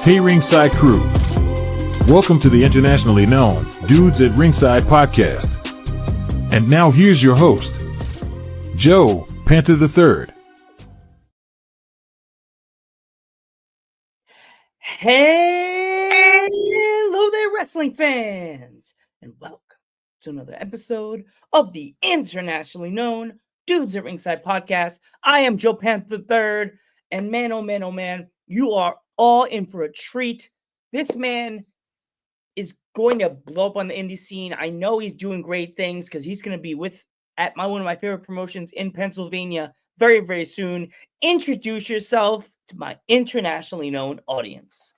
Hey Ringside crew, welcome to the internationally known Dudes at Ringside podcast. And now here's your host, Joe Panther III. Hello there, wrestling fans, and welcome to another episode of the internationally known Dudes at Ringside podcast. I am Joe Panther III, and man, oh man, oh man, you are all in for a treat. This man is going to blow up on the indie scene. I know he's doing great things because he's going to be at one of my favorite promotions in Pennsylvania very, very soon. Introduce yourself to my internationally known audience.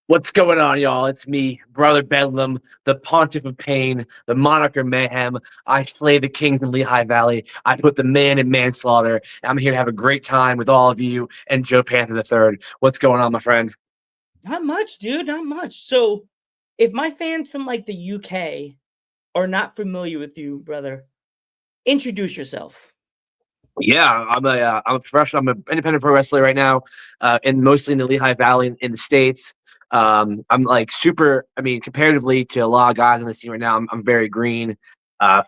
What's going on, y'all? It's me, Brother Bedlam, the Pontiff of Pain, the Monarch of Mayhem. I slay the kings in Lehigh Valley. I put the man in manslaughter. I'm here to have a great time with all of you and Joe Panther III. What's going on, my friend? Not much, dude. Not much. So, if my fans from like the UK are not familiar with you, brother, introduce yourself. Yeah, I'm a professional. I'm an independent pro wrestler right now, and mostly in the Lehigh Valley in the States. I'm like super. I mean, comparatively to a lot of guys on the scene right now, I'm very green.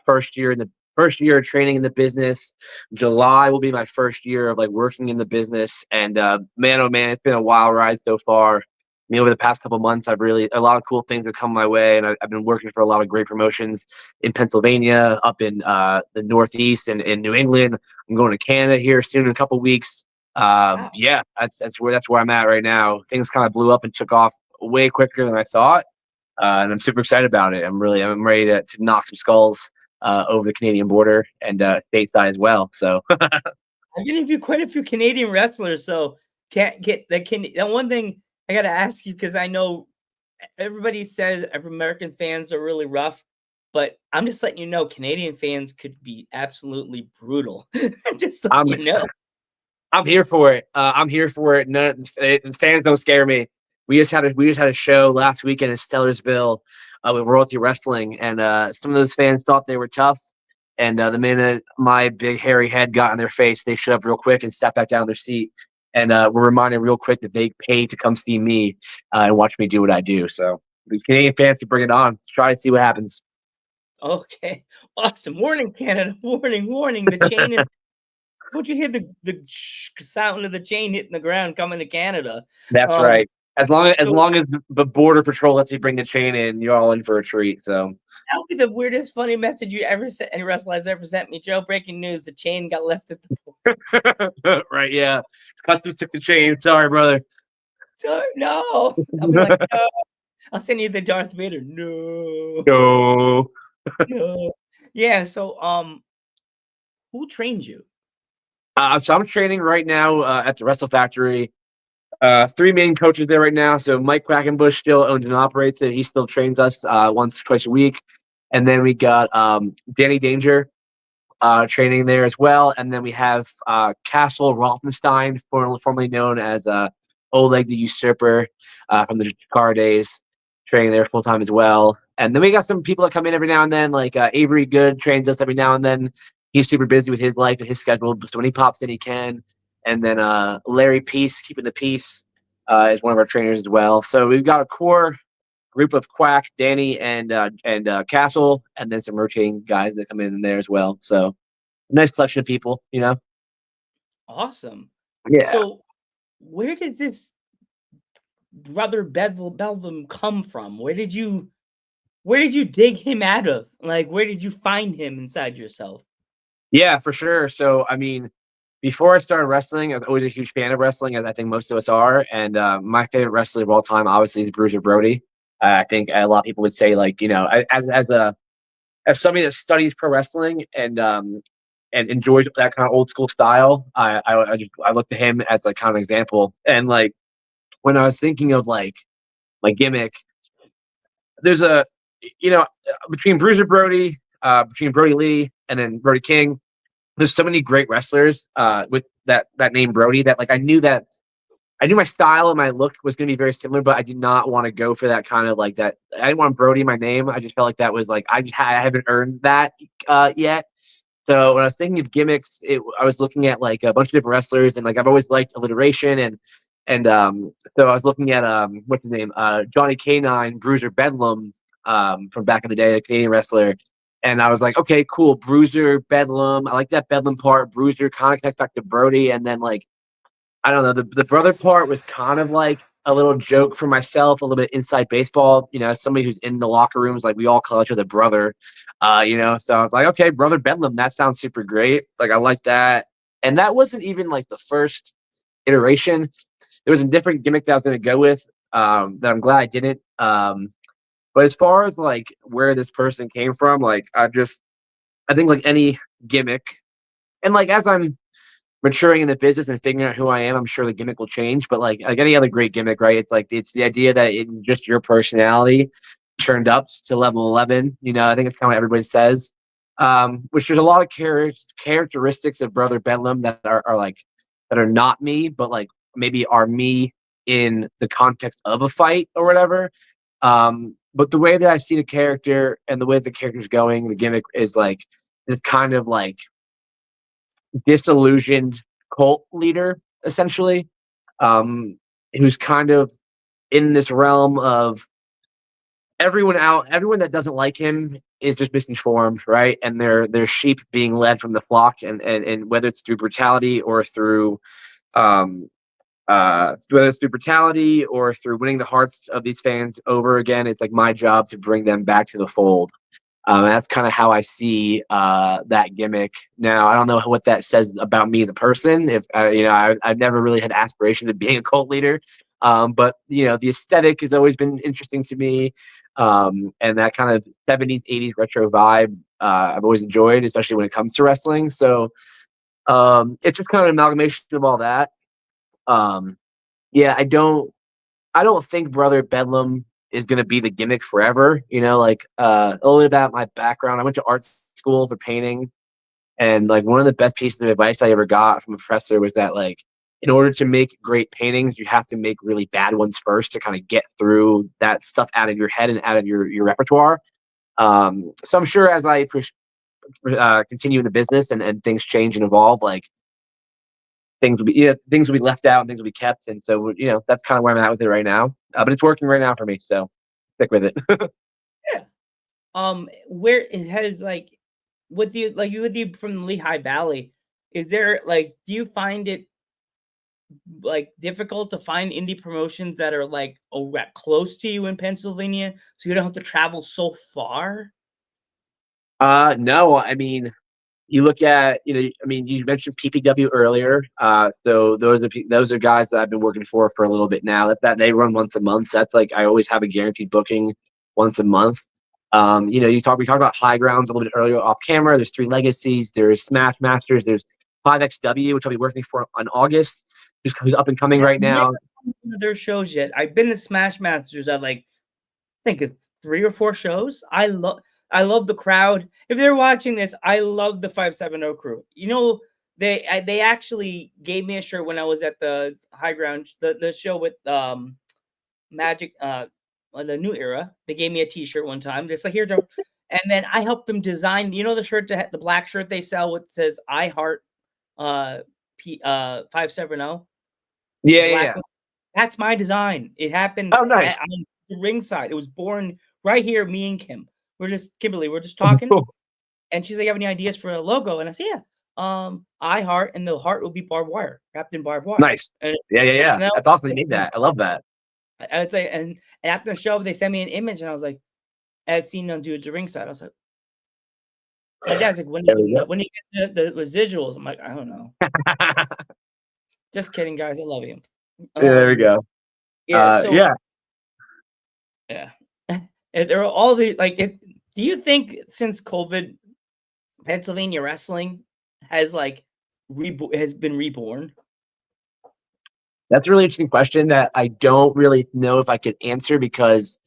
First year of training in the business. July will be my first year of like working in the business, and man, oh man, it's been a wild ride so far. I mean, over the past couple months, a lot of cool things have come my way, and I've been working for a lot of great promotions in Pennsylvania, up in the Northeast, and in New England. I'm going to Canada here soon in a couple weeks. Wow. Yeah, that's where I'm at right now. Things kind of blew up and took off way quicker than I thought, and I'm super excited about it. I'm ready to knock some skulls over the Canadian border and stateside as well. So I've interviewed quite a few Canadian wrestlers, so can't get that. That one thing I got to ask you because I know everybody says American fans are really rough, but I'm just letting you know Canadian fans could be absolutely brutal. Just I'm letting you know. I'm here for it. I'm here for it. The fans don't scare me. We just had a show last weekend in Stellersville with Royalty Wrestling, and some of those fans thought they were tough. And the minute my big hairy head got in their face, they shut up real quick and sat back down in their seat. And were reminded real quick that they paid to come see me and watch me do what I do. So the Canadian fans can bring it on. Try to see what happens. Okay, awesome. Warning, Canada. Warning. The chain is. Don't you hear the sound of the chain hitting the ground coming to Canada? That's right. As long So as the border patrol lets me bring the chain in, you're all in for a treat. So that'll be the weirdest, funny message you ever sent. Any wrestler has ever sent me. Joe, breaking news: the chain got left at the. right, yeah. Customs took the chain. Sorry, brother. No. I'll be like, no. I'll send you the Darth Vader. No. No. No. Yeah. So, who trained you? So I'm training right now at the Wrestle Factory. Three main coaches there right now. So Mike Quackenbush still owns and operates it. He still trains us once, twice a week. And then we got Danny Danger training there as well. And then we have Castle Rothenstein, formerly known as Oleg the Usurper from the Jakar days, training there full time as well. And then we got some people that come in every now and then, like Avery Good trains us every now and then. He's super busy with his life and his schedule, so when he pops in, he can. And then Larry Peace, keeping the peace, is one of our trainers as well. So we've got a core group of Quack, Danny, and Castle, and then some rotating guys that come in there as well. So nice collection of people, you know. Awesome. Yeah. So, where did this brother Bedlam come from? Where did you dig him out of? Like, where did you find him inside yourself? Yeah, for sure. So, I mean, before I started wrestling, I was always a huge fan of wrestling, as I think most of us are. And my favorite wrestler of all time, obviously, is Bruiser Brody. I think a lot of people would say, like, you know, as somebody that studies pro wrestling and enjoys that kind of old school style, I look to him as like kind of an example. And like when I was thinking of like my gimmick, there's a you know between Bruiser Brody, between Brody Lee, and then Brody King. There's so many great wrestlers with that name Brody that like I knew my style and my look was going to be very similar, but I did not want to go for that kind of like that. I didn't want Brody in my name. I just felt like that was like I haven't earned that yet. So when I was thinking of gimmicks, I was looking at like a bunch of different wrestlers, and like I've always liked alliteration, and And so I was looking at what's his name, Johnny K9, Bruiser Bedlam, from back in the day, a Canadian wrestler. And I was like, okay, cool, Bruiser Bedlam. I like that Bedlam part. Bruiser kind of connects back to Brody, and then like I don't know, the brother part was kind of like a little joke for myself, a little bit inside baseball. As somebody who's in the locker rooms, like we all call each other brother. So I was like, okay, brother Bedlam, that sounds super great. Like I like that, and that wasn't even like the first iteration. There was a different gimmick that I was going to go with, that I'm glad I didn't. But as far as like where this person came from, like I think like any gimmick, and like as I'm maturing in the business and figuring out who I am, I'm sure the gimmick will change. But like any other great gimmick, right? It's the idea that it's just your personality turned up to level 11. I think it's kind of what everybody says. Which there's a lot of characteristics of Brother Bedlam that are like that are not me, but like maybe are me in the context of a fight or whatever. But the way that I see the character and the way the character's going, the gimmick is like it's kind of like disillusioned cult leader, essentially, um, who's kind of in this realm of everyone that doesn't like him is just misinformed, right? And they're sheep being led from the flock, and whether it's through brutality or through um, whether it's through brutality or through winning the hearts of these fans over again, it's like my job to bring them back to the fold. That's kind of how I see that gimmick. Now, I don't know what that says about me as a person. If I've never really had aspirations of being a cult leader, but the aesthetic has always been interesting to me, and that kind of '70s, '80s retro vibe I've always enjoyed, especially when it comes to wrestling. So it's just kind of an amalgamation of all that. Um, yeah, I don't think Brother Bedlam is going to be the gimmick forever. A little about my background. I went to art school for painting, and like one of the best pieces of advice I ever got from a professor was that like in order to make great paintings, you have to make really bad ones first to kind of get through that stuff out of your head and out of your repertoire. So I'm sure as I continue in the business and things change and evolve, like things will be left out and things will be kept, and so that's kind of where I'm at with it right now. But it's working right now for me, so stick with it. Yeah. Where it has like with you from the Lehigh Valley, is there like do you find it like difficult to find indie promotions that are like close to you in Pennsylvania so you don't have to travel so far? No, I mean, you look at, I mean, you mentioned PPW earlier. So those are guys that I've been working for a little bit now. That they run once a month. So that's like I always have a guaranteed booking once a month. We talked about High Grounds a little bit earlier off camera. There's Three Legacies. There's Smash Masters. There's 5XW, which I'll be working for on August. Who's up and coming I've right never now. been to their shows yet. I've been to Smash Masters at like I think it's 3 or 4 shows. I love the crowd. If they're watching this, I love the 570 crew. They actually gave me a shirt when I was at the High Ground the show with Magic the New Era. They gave me a T-shirt one time. It's like here, Joe. And then I helped them design. The shirt the black shirt they sell with says "I Heart" uh 570. The Yeah, yeah, black yeah. one. That's my design. It happened Oh, nice. at the Ringside. It was born right here. Me and Kim. Kimberly. We're just talking, Cool. and she's like, "You have any ideas for a logo?" And I said, "Yeah, I Heart, and the heart will be barbed wire, wrapped in barbed wire." Nice. And Yeah, yeah, yeah. now That's awesome. You made that. I love that. I would say, and after the show, they sent me an image, and I was like, as seen on Dudes at Ringside. I was like, my dad's like, There we go. when you get the residuals? I'm like, I don't know. Just kidding, guys. I love you. Yeah, there we go. Yeah. So Yeah. yeah, and there are all the like. Do you think since COVID, Pennsylvania wrestling has like has been reborn? That's a really interesting question that I don't really know if I could answer because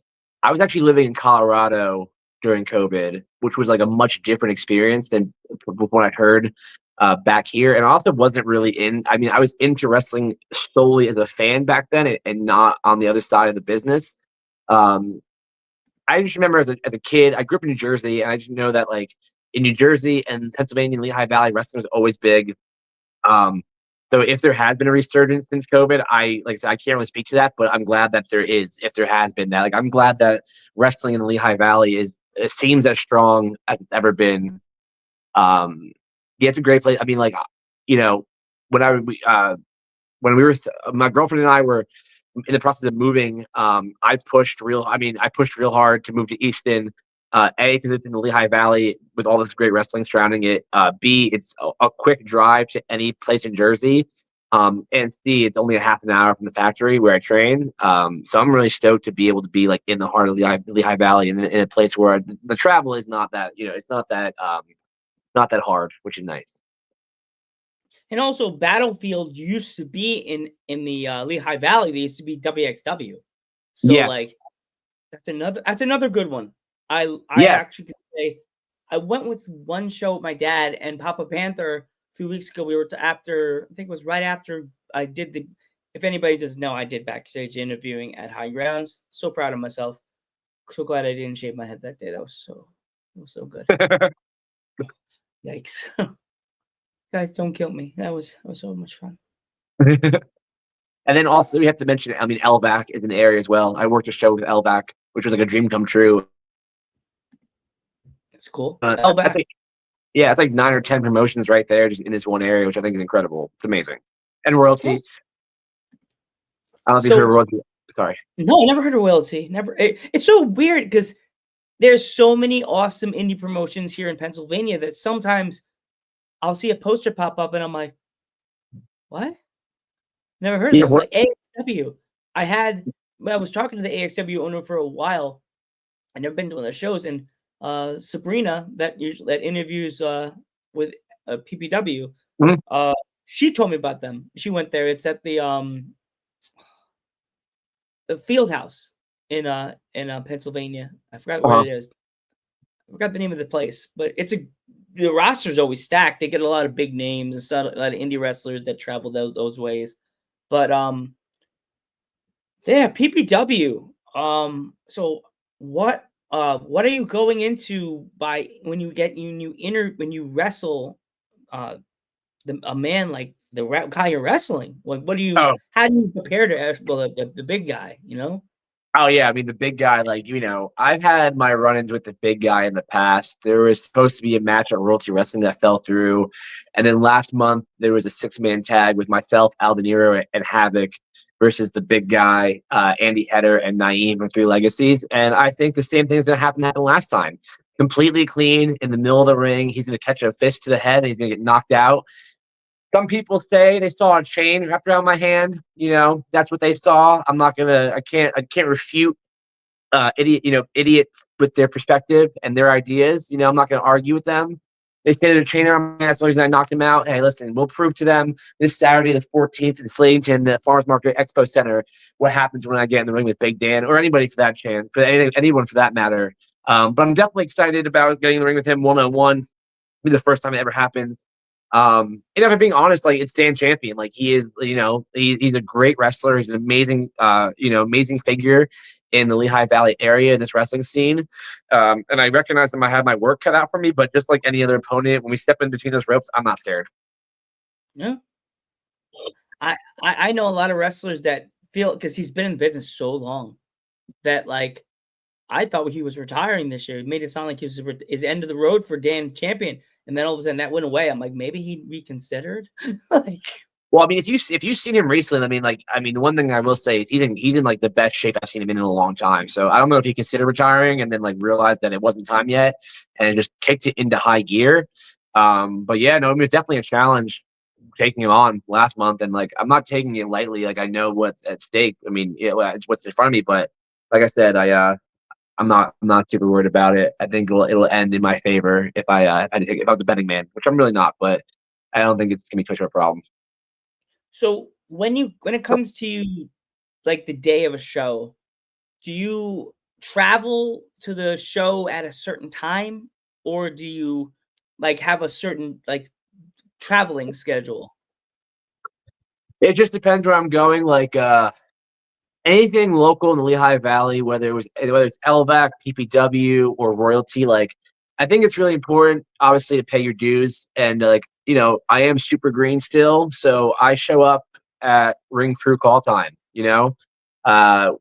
I was actually living in Colorado during COVID, which was like a much different experience than what I heard back here. And I also wasn't really I mean, I was into wrestling solely as a fan back then and not on the other side of the business. Um, I just remember as a kid, I grew up in New Jersey, and I just know that like in New Jersey and Pennsylvania and Lehigh Valley, wrestling was always big. Um, So if there has been a resurgence since COVID, like I said, I can't really speak to that, but I'm glad that there is. If there has been that, like I'm glad that wrestling in the Lehigh Valley it seems as strong as it's ever been. Um, yeah, it's a great place. I mean, like you know, when I when we were my girlfriend and I were in the process of moving, I pushed real hard to move to Easton. A, because it's in the Lehigh Valley with all this great wrestling surrounding it. B, it's a quick drive to any place in Jersey. And C, it's only a half an hour from the factory where I train. So I'm really stoked to be able to be like in the heart of the Lehigh Valley in a place where the travel is not that, it's not that hard, which is nice. And also, Battlefield used to be in the Lehigh Valley. They used to be WXW. So Yes. like that's another good one. I Yeah. actually could say I went with one show with my dad and Papa Panther a few weeks ago. We were after I think it was right after I did the. If anybody doesn't know, I did backstage interviewing at High Grounds. So proud of myself. So glad I didn't shave my head that day. That was so good. Yikes. Guys, don't kill me. That was so much fun. And then also we have to mention, I mean, LVAC is an area as well. I worked a show with LVAC, which was like a dream come true. It's cool. That's like, yeah, it's like 9 or 10 promotions right there, just in this one area, which I think is incredible. It's amazing. And royalty. I don't know if you've heard of royalty. Sorry. No, I never heard of royalty. Never. It's so weird because there's so many awesome indie promotions here in Pennsylvania that sometimes I'll see a poster pop up and I'm like, what? Never heard of them. Like AXW. I was talking to the AXW owner for a while. I never been to one of the shows, and Sabrina that interviews with PPW. Mhm. She told me about them. She went there. It's at the field house in Pennsylvania. I forgot where it is. I forgot the name of the place, but the roster's always stacked. They get a lot of big names and stuff, a lot of indie wrestlers that travel those ways. But yeah, PPW. So what are you going into by when you wrestle a man like the guy you're wrestling? Like, how do you prepare to wrestle the big guy? Oh yeah, I mean the big guy, like I've had my run-ins with the big guy in the past. There was supposed to be a match at Royalty Wrestling that fell through, and then last month there was a 6-man tag with myself, Al De Niro, and Havoc versus the big guy, Andy Header and Naeem from Three Legacies. And I think the same thing is going to happen last time. Completely clean in the middle of the ring. He's going to catch a fist to the head and he's going to get knocked out. Some people say they saw a chain wrapped around my hand. That's what they saw. I can't refute idiots with their perspective and their ideas. I'm not going to argue with them. They say there's a chain around my hand. That's the reason I knocked him out. Hey, listen, we'll prove to them this Saturday, the 14th, in Slayton, the Farmers Market Expo Center, what happens when I get in the ring with Big Dan or anybody for that chance, but anyone for that matter. But I'm definitely excited about getting in the ring with him one-on-one. Be the first time it ever happened. And if I'm being honest, like it's Dan Champion. Like he is, he's a great wrestler. He's an amazing, amazing figure in the Lehigh Valley area in this wrestling scene. And I recognize that I have my work cut out for me, but just like any other opponent, when we step in between those ropes, I'm not scared. Yeah. I know a lot of wrestlers that feel, because he's been in the business so long, that like I thought he was retiring this year. It made it sound like he was his end of the road for Dan Champion, and then all of a sudden that went away. I'm like, maybe he reconsidered. Well, I mean, if you've seen him recently, the one thing I will say is he's in like the best shape I've seen him in a long time. So I don't know if he considered retiring and then like realized that it wasn't time yet and just kicked it into high gear. But yeah, no, I mean it's definitely a challenge taking him on last month, and like I'm not taking it lightly. Like I know what's at stake. I mean, it's what's in front of me, but like I said, I'm not super worried about it. I think it'll end in my favor if I was a betting man, which I'm really not, but I don't think it's gonna be too much of a problem. So when it comes to like the day of a show, do you travel to the show at a certain time, or do you like have a certain like traveling schedule? It just depends where I'm going. Like anything local in the Lehigh Valley, whether it's LVAC, PPW, or royalty, like I think it's really important, obviously, to pay your dues and like I am super green still, so I show up at ring crew call time. Uh,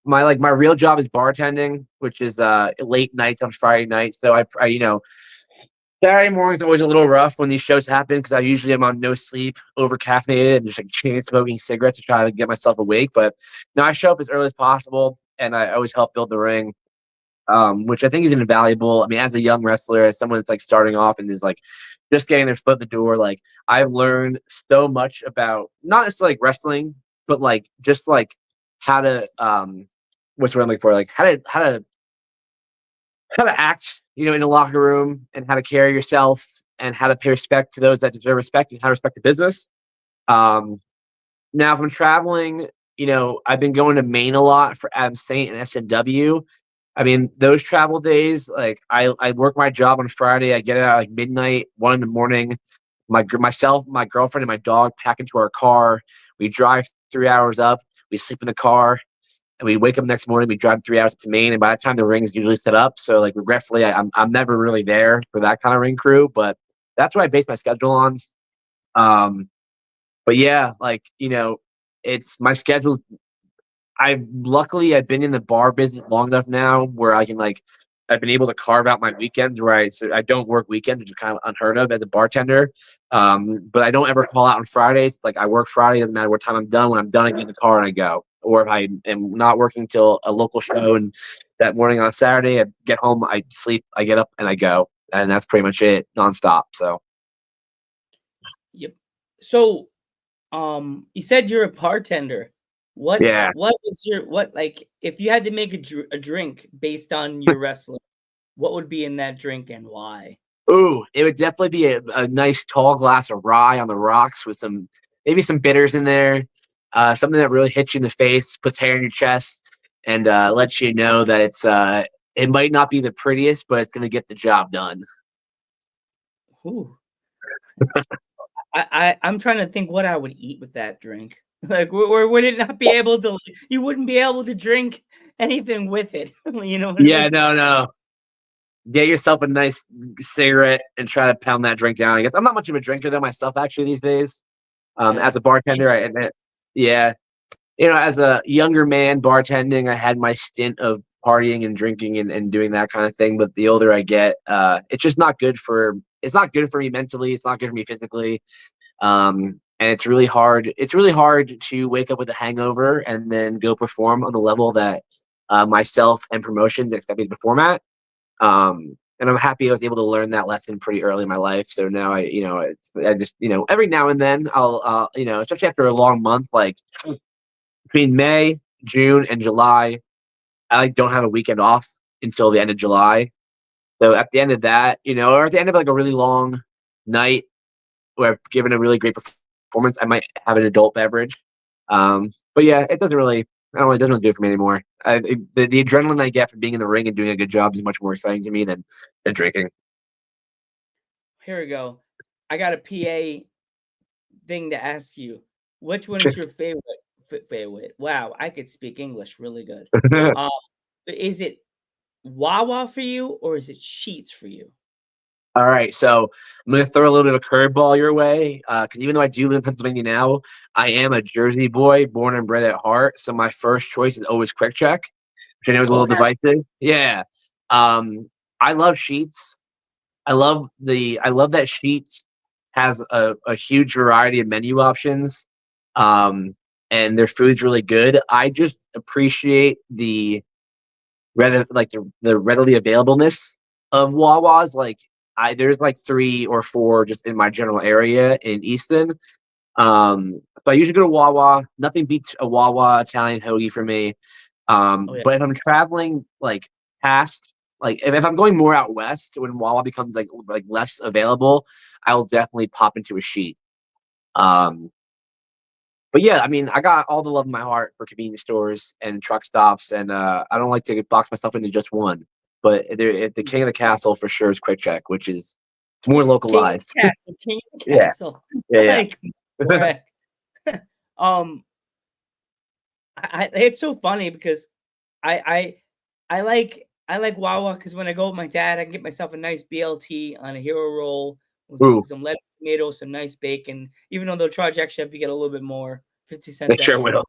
my real job is bartending, which is late nights on Friday night. So Saturday morning's always a little rough when these shows happen because I usually am on no sleep, over caffeinated, and just like chain smoking cigarettes to try to get myself awake. But now I show up as early as possible, and I always help build the ring, which I think is invaluable. I mean, as a young wrestler, as someone that's like starting off and is like just getting their foot in the door, like I've learned so much about not necessarily like wrestling, but like just like how to what's what I'm looking for, like how to act, in a locker room and how to carry yourself and how to pay respect to those that deserve respect and how to respect the business. Um, Now, if I'm traveling, I've been going to Maine a lot for Adam Saint and SNW. I mean, those travel days, like I work my job on Friday. I get out at like midnight, 1 in the morning. Myself, my girlfriend, and my dog pack into our car. We drive 3 hours up. We sleep in the car, and we wake up next morning. We drive 3 hours to Maine, and by the time the ring is usually set up, so like regretfully, I'm never really there for that kind of ring crew. But that's what I base my schedule on. But yeah, like it's my schedule. I've been in the bar business long enough now where I can I've been able to carve out my weekends where I don't work weekends, which is kind of unheard of as a bartender. But I don't ever call out on Fridays. Like I work Friday, doesn't matter what time I'm done. When I'm done, I get in the car and I go. Or if I am not working till a local show and that morning on Saturday, I get home, I sleep, I get up and I go. And that's pretty much it, nonstop. So Yep. So, you said you're a bartender. What yeah. what is your what like if you had to make a drink based on your wrestling, what would be in that drink and why? Ooh, it would definitely be a nice tall glass of rye on the rocks with maybe some bitters in there. Something that really hits you in the face, puts hair in your chest, and lets you know that it might not be the prettiest, but it's gonna get the job done. Ooh. I'm trying to think what I would eat with that drink. Like, or would it not be able to? You wouldn't be able to drink anything with it. You know what I Yeah, mean? no, no. Get yourself a nice cigarette and try to pound that drink down. I guess I'm not much of a drinker though myself actually these days. As Yeah. a bartender, I admit, yeah, as a younger man bartending, I had my stint of partying and drinking and doing that kind of thing. But the older I get, it's just not good for. It's not good for me mentally. It's not good for me physically. And it's really hard. It's really hard to wake up with a hangover and then go perform on the level that myself and promotions expect me to perform at. And I'm happy I was able to learn that lesson pretty early in my life. So now I just, every now and then especially after a long month, like between May, June, and July, I don't have a weekend off until the end of July. So at the end of that, or at the end of like a really long night where I've given a really great performance, I might have an adult beverage. But yeah, it doesn't really, I don't know, it doesn't really do it for me anymore. The adrenaline I get from being in the ring and doing a good job is much more exciting to me than drinking. Here we go. I got a PA thing to ask you. Which one is your favorite? Favorite? Wow, I could speak English really good. Um, is it Wawa for you or is it Sheets for you? All right, so I'm going to throw a little bit of a curveball your way because even though I do live in Pennsylvania now, I am a Jersey boy, born and bred at heart. So my first choice is always Quick Check, which I know is a little Okay. divisive. Yeah, I love Sheets. I love that Sheets has a huge variety of menu options, um, and their food's really good. I just appreciate the readily availableness of Wawas. Like there's like 3 or 4 just in my general area in Easton. So I usually go to Wawa. Nothing beats a Wawa Italian hoagie for me. Oh yeah. But if I'm traveling past if I'm going more out west when Wawa becomes like less available, I'll definitely pop into a sheet. Um, but yeah, I mean, I got all the love in my heart for convenience stores and truck stops, and I don't like to box myself into just one. But the king of the castle for sure is Quick Check, which is more King of localized. the Castle, King of the Yeah, Castle. yeah, Like, correct. Um, it's so funny because I I like Wawa because when I go with my dad, I can get myself a nice BLT on a hero roll Ooh, some lettuce, tomatoes, some nice bacon. Even though they'll charge extra if you get a little bit more, 50 they cents sure extra. will.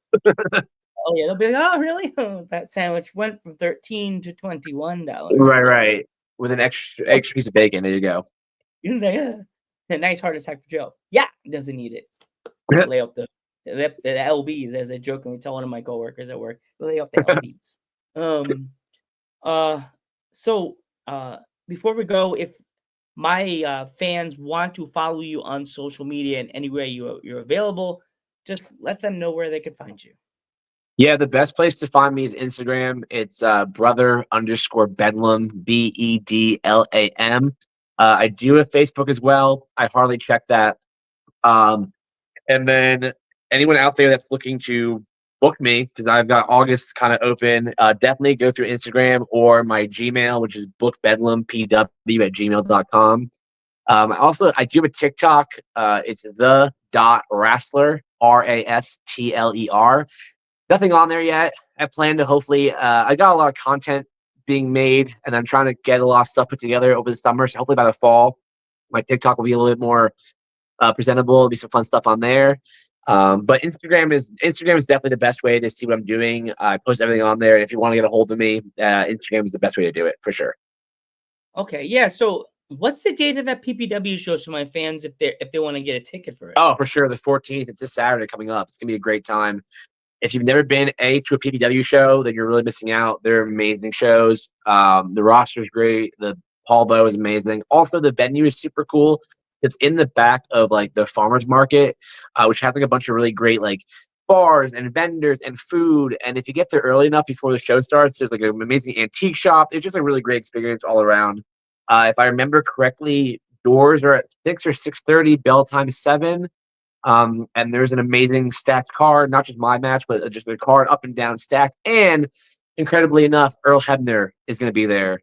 Oh yeah, they'll be like, oh really? That sandwich went from $13 to $21. Right, So right. With an extra piece of bacon. There you go. yeah, a nice heart attack for Joe. Yeah, doesn't need it. Lay off the LBs, as I jokingly tell one of my coworkers at work. Lay off the LBs. Um. So before we go, if my fans want to follow you on social media in any way you're available, just let them know where they could find you. Yeah, the best place to find me is Instagram. It's brother_Bedlam, BEDLAM. I do have Facebook as well. I hardly check that. And then anyone out there that's looking to book me, because I've got August kind of open, definitely go through Instagram or my Gmail, which is bookbedlampw@gmail.com. I do have a TikTok. It's the dot wrestler, RASTLER. Nothing on there yet. I plan to hopefully. I got a lot of content being made, and I'm trying to get a lot of stuff put together over the summer. So hopefully by the fall, my TikTok will be a little bit more presentable. There'll be some fun stuff on there. But Instagram is definitely the best way to see what I'm doing. I post everything on there. And if you want to get a hold of me, Instagram is the best way to do it for sure. Okay, yeah. So what's the date of that PPW show so my fans, if they want to get a ticket for it? Oh, for sure. The 14th. It's this Saturday coming up. It's gonna be a great time. If you've never been to a PPW show, then you're really missing out. They're amazing shows. The roster is great. The Paul Bow is amazing. Also, the venue is super cool. It's in the back of like the farmers market, which has like a bunch of really great like bars and vendors and food. And if you get there early enough before the show starts, there's like an amazing antique shop. It's just a really great experience all around. If I remember correctly, doors are at 6 or 6:30. Bell time is 7. And there's an amazing stacked card, not just my match, but just a card up and down stacked. And incredibly enough, Earl Hebner is going to be there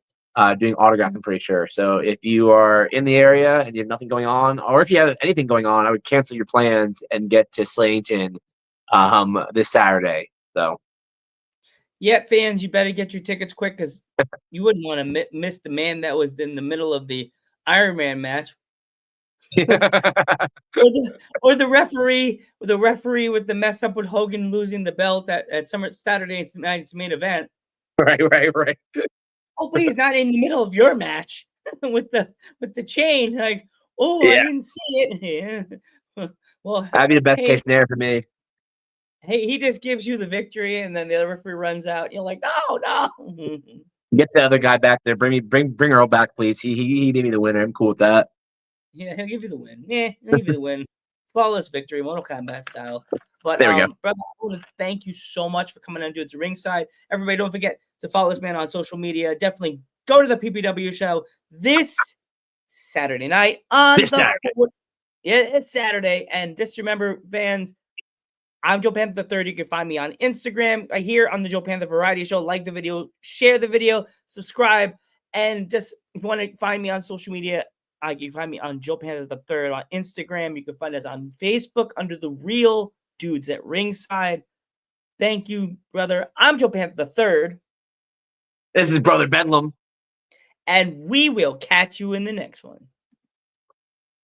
doing autograph, I'm pretty sure. So if you are in the area and you have nothing going on, or if you have anything going on, I would cancel your plans and get to Slayington this Saturday. So Yeah, fans, you better get your tickets quick because you wouldn't want to miss the man that was in the middle of the Iron Man match. or the referee with the mess up with Hogan losing the belt at Summer Saturday night's main event. Right. Hopefully he's not in the middle of your match with the chain. Like, oh, I Yeah, didn't see it. Yeah. Well, that'd be the best hey, case scenario for me. hey, he just gives you the victory, and then the other referee runs out. You're like, no. Get the other guy back there. Bring Earl back, please. He made me the winner. I'm cool with that. Yeah, he'll give you the win. Yeah, he'll give you the win. Flawless victory, Mortal Kombat style. But There we go. brother, I want to thank you so much for coming on Dudes Ringside. Everybody, don't forget to follow this man on social media. Definitely go to the PPW show this Saturday night on This the guy. yeah, it's Saturday. And just remember, fans, I'm Joe Panther III. You can find me on Instagram here on the Joe Panther Variety Show. Like the video, share the video, subscribe, and just if you want to find me on social media, you can find me on Joe Panther III on Instagram. You can find us on Facebook under the Real Dudes at Ringside. Thank you, brother. I'm Joe Panther III, This is Brother Bedlam. and we will catch you in the next one.